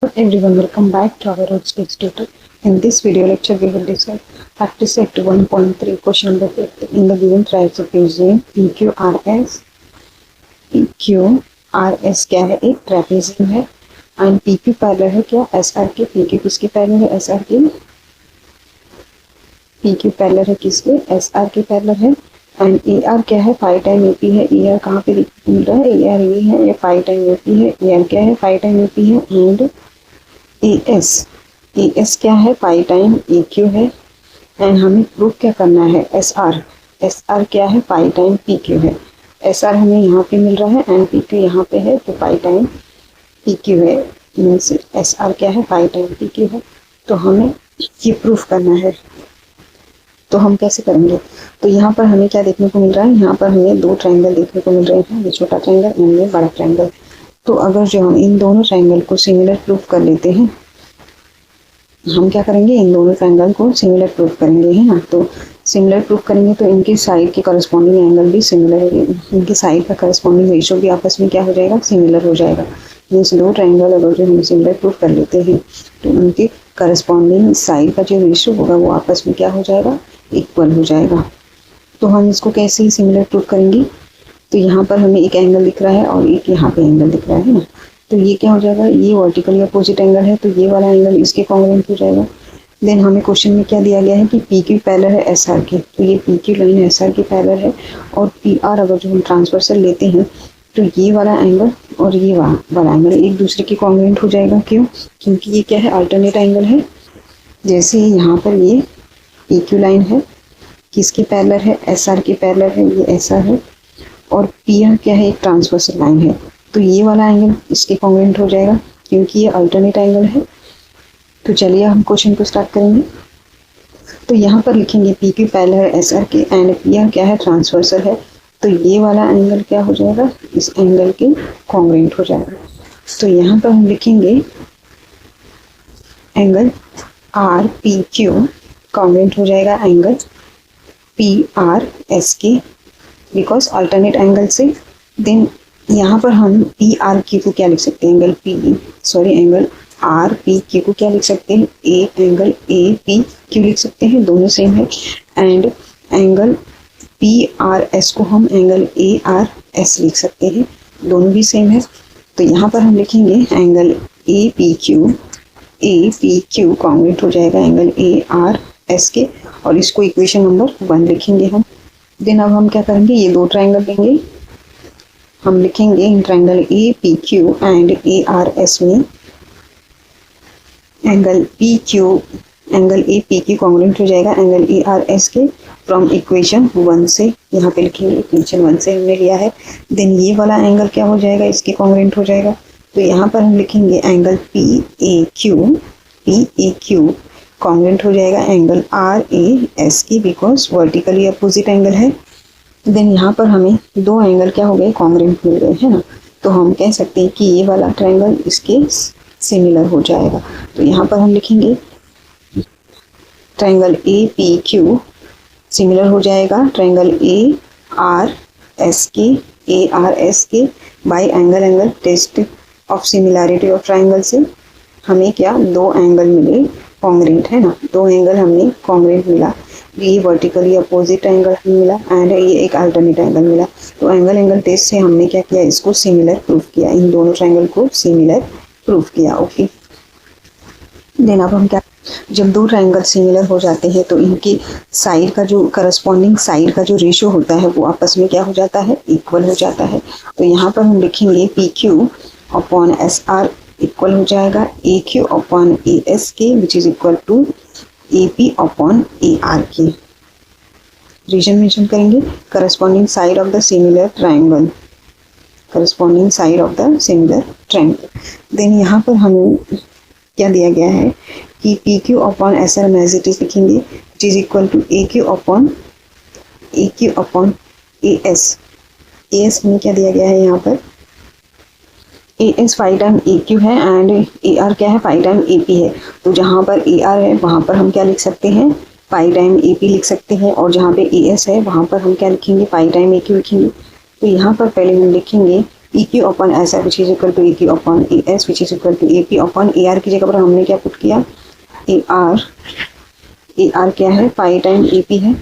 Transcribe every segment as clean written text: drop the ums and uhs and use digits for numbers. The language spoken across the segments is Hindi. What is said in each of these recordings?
Everyone, welcome back to our Roadstage Tutor. In this video lecture, we will discuss practice set 1.3 question number 5 in the given trapezium PQRS. PQRS क्या है? एक ट्रेपेजियम है एंड PQ पैरेलल है क्या? SR के। PQ किसके पैरेलल है? SR के। PQ पैरेलल है किसके? SR के पैरेलल है। एंड AR क्या है? 5 टाइम AP है। AR कहाँ पे मिल रहा है? AR ये है, ये 5 टाइम AP है। AR क्या है? 5 टाइम AP है। एंड AS क्या है? 5 टाइम AQ है। एंड हमें प्रूफ क्या करना है? SR क्या है? 5 टाइम PQ है। SR हमें यहाँ पे मिल रहा है एंड PQ यहाँ पे है, तो 5 टाइम PQ है। मीन्स SR क्या है? 5 टाइम PQ है। तो हमें ये प्रूफ करना है। तो हम कैसे करेंगे? तो यहाँ पर हमें क्या देखने को मिल रहा है? यहाँ पर हमें दो ट्रायंगल देखने को मिल रहे हैं, ये छोटा ट्रायंगल एंड ये बड़ा ट्रायंगल। तो अगर जो हम इन दोनों ट्रायंगल को सिमिलर प्रूफ कर लेते हैं, हम क्या करेंगे? इन दोनों ट्रायंगल को सिमिलर प्रूफ करेंगे, है ना। तो सिमिलर प्रूफ करेंगे तो इनकी साइड के करस्पॉन्डिंग एंगल भी सिमिलर है, इनकी साइड का करस्पॉन्डिंग रेशियो भी आपस में क्या हो जाएगा? सिमिलर हो जाएगा। मीन्स दो ट्रायंगल अगर जो हम सिमिलर प्रूफ कर लेते हैं तो उनके करस्पॉन्डिंग साइड का जो रेशियो होगा वो आपस में क्या हो जाएगा? इक्वल हो जाएगा। तो हम इसको कैसे सिमिलर प्रूफ करेंगे? तो यहाँ पर हमें एक एंगल दिख रहा है और एक यहाँ पे एंगल दिख रहा है ना। तो ये क्या हो जाएगा? ये वर्टिकली अपोजिट एंगल है, तो ये वाला एंगल इसके कॉन्ग्रुएंट हो जाएगा। देन हमें क्वेश्चन में क्या दिया गया है कि PQ पैरेलल है SR के, तो ये PQ लाइन SR के पैरेलल है। और PR अगर जो हम ट्रांसवर्सल लेते हैं तो ये वाला एंगल और ये वाला एंगल एक दूसरे के कॉन्ग्रुएंट हो जाएगा। क्यों? क्योंकि ये क्या है? अल्टरनेट एंगल है। जैसे यहाँ पर ये PQ लाइन है, किसके पैरेलल है? SR के पैरेलल है, ये SR है। और PR क्या है? एक ट्रांसवर्सल लाइन है, तो ये वाला एंगल इसके कॉन्ग्रुएंट हो जाएगा क्योंकि ये अल्टरनेट एंगल है। तो चलिए हम क्वेश्चन को स्टार्ट करेंगे। तो यहाँ पर लिखेंगे PQ पैरेलल है SR के एंड PR क्या है? ट्रांसवर्सल है। तो ये वाला एंगल क्या हो जाएगा? इस एंगल के कॉन्ग्रुएंट हो जाएगा। तो यहाँ पर हम लिखेंगे एंगल RPQ कॉन्ग्रुएंट हो जाएगा एंगल PRS के, बिकॉज अल्टरनेट एंगल से। देन यहाँ पर हम PRQ को क्या लिख सकते हैं? एंगल RPQ को क्या लिख सकते हैं? एंगल APQ लिख सकते हैं, दोनों सेम है। एंड एंगल PRS को हम एंगल ARS लिख सकते हैं, दोनों भी सेम है। तो यहाँ पर हम लिखेंगे एंगल APQ कॉन्ग्रुएंट हो जाएगा एंगल ARS के, और इसको इक्वेशन नंबर 1 लिखेंगे हम। देन अब हम क्या करेंगे? ये दो ट्रायंगल लेंगे, हम लिखेंगे in triangle APQ and ARS में एंगल APQ कॉन्ग्रुएंट हो जाएगा एंगल ARS के फ्रॉम इक्वेशन 1 से। यहाँ पे लिखेंगे इक्वेशन 1 से हमने लिया है। देन ये वाला एंगल क्या हो जाएगा? इसके कॉन्ग्रुएंट हो जाएगा। तो यहाँ पर हम लिखेंगे एंगल PAQ कॉन्ग्रुएंट हो जाएगा एंगल RAS की, बिकॉज वर्टिकली अपोजिट एंगल है। देन यहाँ पर हमें दो एंगल क्या हो गए? कॉन्ग्रुएंट मिल गए, है ना। तो हम कह सकते हैं कि ये वाला ट्रायंगल इसके सिमिलर हो जाएगा। तो यहाँ पर हम लिखेंगे ट्रायंगल APQ सिमिलर हो जाएगा ट्रायंगल ARS के by angle test of similarity of triangle से हमें क्या? दो एंगल मिले कॉन्ग्रुएंट, है ना। दो एंगल हमने कॉन्ग्रुएंट मिला, ये वर्टिकली अपोजिट एंगल हमें मिला एंड ये एक अल्टरनेट एंगल मिला। तो एंगल टेस्ट से हमने क्या किया? इसको सिमिलर प्रूफ किया, इन दोनों ट्रायंगल को सिमिलर प्रूफ किया। ओके। देन अब हम क्या? जब दो ट्रायंगल सिमिलर हो जाते हैं तो इनकी साइड का जो करस्पॉन्डिंग साइड का जो रेशियो होता है वो आपस में क्या हो जाता है? इक्वल हो जाता है। तो यहाँ पर हम लिखेंगे PQ अपॉन SR इक्वल हो जाएगा AQ अपॉन AS के, which is equal to AP upon AR के। रीजन मेंशन करेंगे corresponding side of the similar triangle, then यहाँ पर हमें क्या दिया गया है कि PQ अपॉन SR हम एज इट इज लिखेंगे, which is equal to AQ upon AS हमें क्या दिया गया है? यहाँ पर AS 5 टाइम AQ है एंड AR क्या है? 5 टाइम AP है। तो जहाँ पर AR है वहाँ पर हम क्या लिख सकते हैं? 5 टाइम AP लिख सकते हैं, और जहाँ पे AS है वहाँ पर हम क्या लिखेंगे? 5 टाइम AQ लिखेंगे। तो यहाँ पर पहले हम लिखेंगे E Q upon S R which is equal to E Q upon A S which is equal to A P upon A R की जगह पर हमने क्या पुट किया, ए आर क्या है, पाई टाइम ए पी है,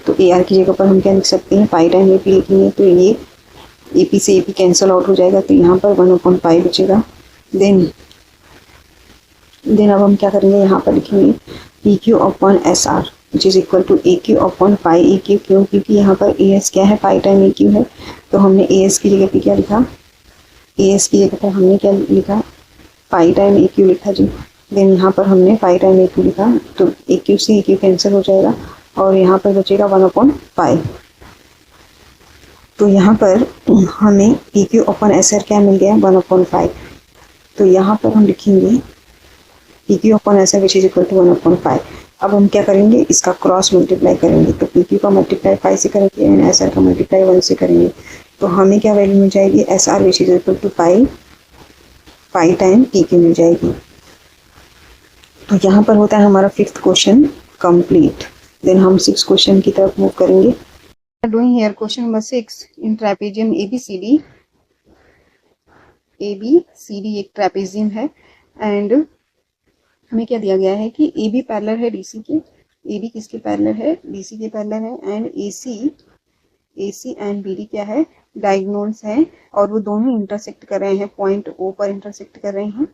तो ए आर की जगह पर हम क्या लिख सकते हैं, पाई टाइम ए पी लिखेंगे, तो ये ए पी से ए पी कैंसिल आउट हो जाएगा, तो यहाँ पर 1/पाई बचेगा। देन अब हम क्या करेंगे, यहाँ पर लिखेंगे P Q upon S R which is equal to A Q upon pi A Q, क्यों, क्योंकि यहाँ पर ए एस क्या है, पाई टाइम ए क्यू है, तो हमने ए एस की जगह पे क्या लिखा, ए एस की जगह पर हमने क्या लिखा, पाई टाइम ए क्यू लिखा जी। देन यहाँ पर हमने पाई टाइम ए क्यू लिखा, तो ए क्यू से ए क्यू कैंसिल हो जाएगा और यहाँ पर बचेगा 1/पाई। तो यहाँ पर हमें P Q upon S R क्या मिल गया, 1/पाई। तो यहाँ पर हम लिखेंगे P Q upon S R which is equal to 1/पाई। अब हम क्या करेंगे, इसका क्रॉस मल्टीप्लाई करेंगे, तो पी क्यू का मल्टीप्लाई 5 से करेंगे एंड एस आर का मल्टीप्लाई 1 से करेंगे, तो हमें क्या वैल्यू मिल जाएगी, S R which is equal to pi time P Q मिल जाएगी। तो यहाँ पर होता है हमारा 5th क्वेश्चन कंप्लीट। देन हम 6th क्वेश्चन की तरफ मूव करेंगे। Doing here question number 6 in trapezium ABCD एक ट्रेपेजियम है एंड हमें क्या दिया गया है कि ए बी पैरेलल है डीसी के, ए बी किसके पैरेलल है, डीसी के पैरेलल है, and A C and B D क्या है, डायगोनल्स हैं और वो दोनों इंटरसेक्ट कर रहे हैं, पॉइंट ओ पर इंटरसेक्ट कर रहे हैं।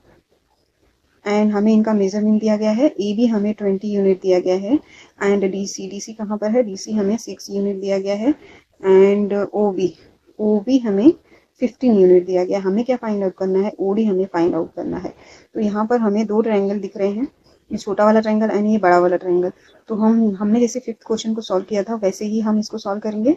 एंड हमें इनका मेजरमेंट दिया गया है, ए बी हमें 20 यूनिट दिया गया है एंड डी सी कहाँ पर है, डी सी हमें 6 यूनिट दिया गया है एंड ओ बी हमें 15 यूनिट दिया गया। हमें क्या फाइंड आउट करना है, ओडी हमें फाइंड आउट करना है। तो यहाँ पर हमें 2 ट्रायंगल दिख रहे हैं, ये छोटा वाला ट्रायंगल एंड ये बड़ा वाला ट्रायंगल। तो हमने जैसे 5th क्वेश्चन को सॉल्व किया था वैसे ही हम इसको सॉल्व करेंगे।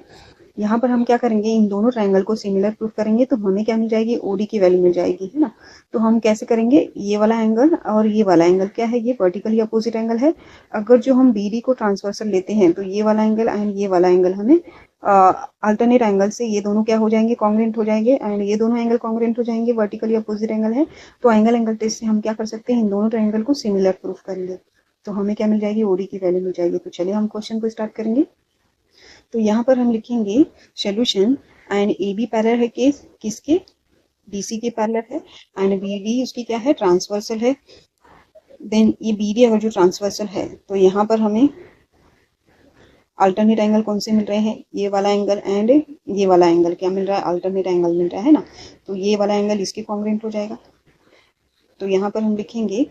यहाँ पर हम क्या करेंगे, इन दोनों ट्रायंगल को सिमिलर प्रूफ करेंगे, तो हमें क्या मिल जाएगी, ओडी की वैल्यू मिल जाएगी, है ना। तो हम कैसे करेंगे, ये वाला एंगल और ये वाला एंगल क्या है, ये वर्टिकली अपोजिट एंगल है। अगर जो हम बी डी को ट्रांसवर्सल लेते हैं तो ये वाला एंगल एंड ये वाला एंगल हमें अल्टरनेट एंगल से ये दोनों क्या हो जाएंगे, कॉन्ग्रेंट हो जाएंगे एंड ये दोनों एंगल कॉन्ग्रेंट हो जाएंगे, वर्टिकली अपोजिट एंगल है। तो एंगल टेस्ट से हम क्या कर सकते हैं, इन दोनों ट्रायंगल को सिमिलर प्रूफ करेंगे, तो हमें क्या मिल जाएगी, ओडी की वैल्यू मिल जाएगी। तो चलिए हम क्वेश्चन को स्टार्ट करेंगे। तो यहाँ पर हम लिखेंगे solution and A B parallel है किसके, डीसी के पैरेलल है एंड बी डी उसकी क्या है, ट्रांसवर्सल है। देन ये बी डी अगर जो ट्रांसवर्सल है तो यहाँ पर हमें अल्टरनेट एंगल कौन से मिल रहे हैं, ये वाला एंगल एंड ये वाला एंगल क्या मिल रहा है, अल्टरनेट एंगल मिल रहा है ना। तो ये वाला एंगल इसके कॉन्ग्रेंट हो जाएगा। तो यहाँ पर हम लिखेंगे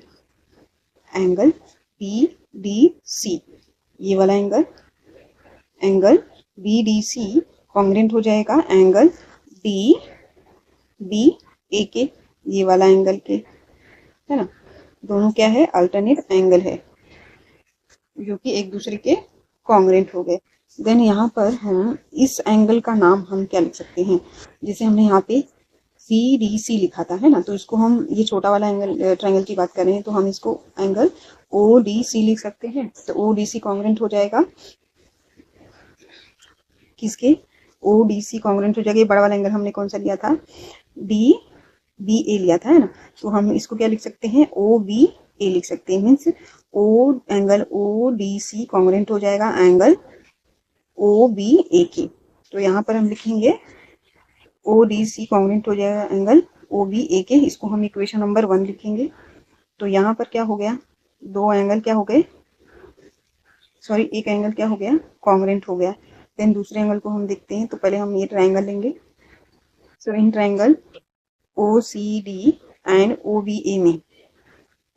एंगल पी डी सी, ये वाला angle B D C congruent हो जाएगा एंगल डी बी ए के, ये वाला एंगल के, है ना। दोनों क्या है, अल्टरनेट एंगल है जो कि एक दूसरे के कॉन्ग्रेंट हो गए। देन यहाँ पर हम इस एंगल का नाम हम क्या लिख सकते हैं, जैसे हमने यहाँ पे सी डी सी लिखा था, है ना, तो इसको हम, ये छोटा वाला एंगल ट्रायंगल की बात कर रहे हैं, तो हम इसको एंगल ओ डी सी लिख सकते हैं। तो ओ डी सी कॉन्ग्रेंट हो जाएगा किसके, ओ डी सी कॉन्ग्रेंट हो जाएगा, बड़ा वाला एंगल हमने कौन सा लिया था, डी बी ए लिया था, है ना। तो हम इसको क्या लिख सकते हैं, ओ बी ए लिख सकते हैं, means angle O D C congruent हो जाएगा एंगल ओ बी ए के। तो यहाँ पर हम लिखेंगे ओ डी सी कॉन्ग्रेंट हो जाएगा एंगल ओ बी ए के, इसको हम इक्वेशन नंबर 1 लिखेंगे। तो यहाँ पर क्या हो गया, 2 एंगल क्या हो गए, सॉरी एक एंगल क्या हो गया, कॉन्ग्रेंट हो गया। देन दूसरे एंगल को हम देखते हैं। तो पहले हम ये ट्रायंगल लेंगे। So in triangle O C D and O B A में,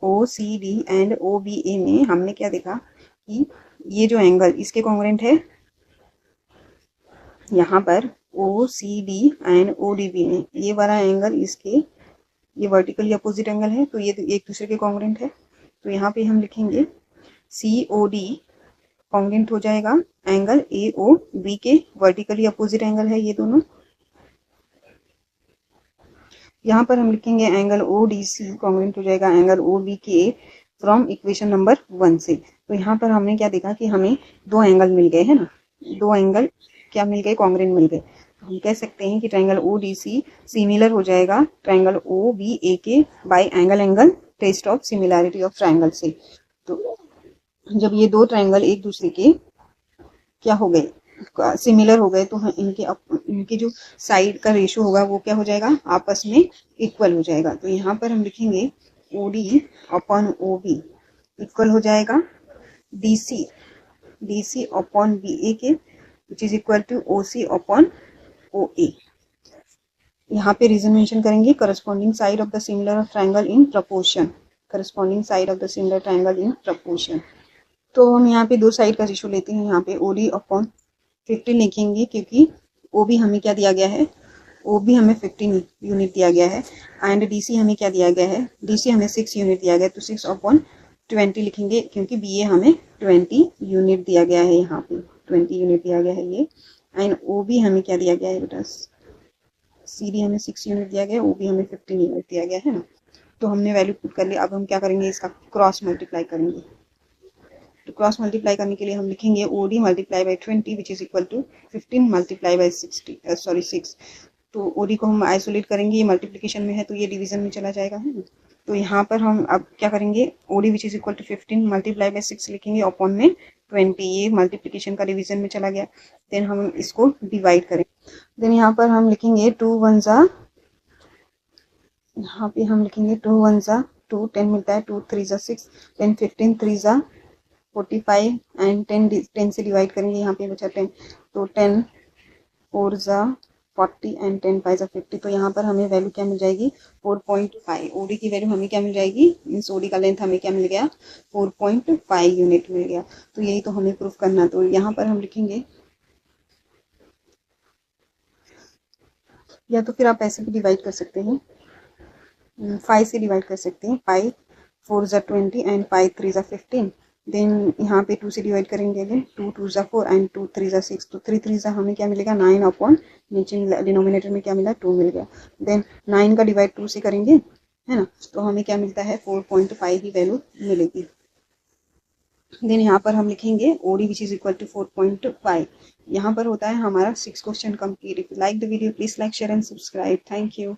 O C D and O B A में हमने क्या देखा कि ये जो एंगल इसके कॉन्ग्रेंट है, यहाँ पर O C D and O D B में ये वाला एंगल इसके, ये वर्टिकली अपोजिट एंगल है, तो ये एक दूसरे के कॉन्ग्रेंट है। तो यहाँ पे हम लिखेंगे सी ओ डी कॉन्ग्रेंट हो जाएगा एंगल ए ओ बी के, वर्टिकली अपोजिट एंगल है ये दोनों। यहाँ पर हम लिखेंगे angle O D C congruent हो जाएगा एंगल ओ बी के फ्रॉम इक्वेशन नंबर 1 से। तो यहाँ पर हमने क्या देखा कि हमें 2 एंगल मिल गए, है ना, 2 एंगल क्या मिल गए, कॉन्ग्रेंट मिल गए। तो हम कह सकते हैं कि triangle O D C similar हो जाएगा ट्रायंगल ओ बी ए के by angle test of similarity of triangle से। तो जब ये 2 ट्रायंगल एक दूसरे के क्या हो गए, सिमिलर हो गए तो हम इनके जो साइड का रेशो होगा वो क्या हो जाएगा, आपस में इक्वल हो जाएगा। तो यहाँ पर हम लिखेंगे OD अपॉन OB इक्वल हो जाएगा DC अपॉन BA के which is equal to OC upon OA। यहाँ पे रीजन मेंशन करेंगे, corresponding side of the similar triangle in proportion, corresponding side of the similar triangle in proportion. तो हम यहाँ पे दो साइड का रेशो लेते हैं, यहाँ पे OD अपॉन 15 लिखेंगे क्योंकि OB हमें क्या दिया गया है, OB हमें 15 यूनिट दिया गया है एंड DC हमें क्या दिया गया है, DC हमें 6 यूनिट दिया गया है। तो 6 अपॉन 20 लिखेंगे क्योंकि BA हमें 20 यूनिट दिया गया है, यहाँ पे 20 यूनिट दिया गया है ये। एंड OB हमें क्या दिया गया है बेटा, CD हमें 6 यूनिट दिया गया है, OB हमें 15 यूनिट दिया गया है ना। तो हमने वैल्यू पुट कर लिया। अब हम क्या करेंगे, इसका क्रॉस मल्टीप्लाई करेंगे। तो क्रॉस मल्टीप्लाई करने के लिए हम लिखेंगे OD multiply by 20 which is equal to 15 multiply by 6। तो OD को हम आइसोलेट करेंगे, ये मल्टीप्लिकेशन में है तो ये डिवीजन में चला जाएगा, है ना। तो यहाँ पर हम अब क्या करेंगे, OD which is equal to 15 multiply by 6 लिखेंगे अपॉन में 20, ये मल्टीप्लिकेशन का डिवीजन में चला गया। देन हम इसको डिवाइड करेंगे। देन यहाँ पर हम लिखेंगे 2 1 जा, यहाँ पे हम लिखेंगे 2 1 जा 2, 10 मिलता है, 2 3 जा 6, देन 15 3 जा 45 एंड 10 से डिवाइड करेंगे, यहाँ पे बचा 10, तो 10 4 जा 40 एंड 10 5 जा 50। तो यहाँ पर हमें वैल्यू क्या मिल जाएगी, 4.5। OD की वैल्यू हमें क्या मिल जाएगी, मीन्स OD का लेंथ हमें क्या मिल गया, 4.5 यूनिट मिल गया। तो यही तो हमें प्रूफ करना। तो यहाँ पर हम लिखेंगे, या तो फिर आप ऐसे भी डिवाइड कर सकते हैं, 5 से डिवाइड कर सकते हैं, 5 4 जा 20 एंड 5 3 जा 15। देन यहाँ पे 2 से डिवाइड करेंगे, अगेन 2 2 जा 4 एंड 2 3 जा 6। तो 3 3 जा हमें क्या मिलेगा, 9 अपॉन, नीचे डिनोमिनेटर में क्या मिला, 2 मिल गया। देन 9 का डिवाइड 2 से करेंगे, है ना, तो हमें क्या मिलता है, 4.5 की वैल्यू मिलेगी। देन यहाँ पर हम लिखेंगे OD which is equal to 4.5। यहाँ पर होता है हमारा 6 question complete. If you like the video please like share and subscribe. Thank you.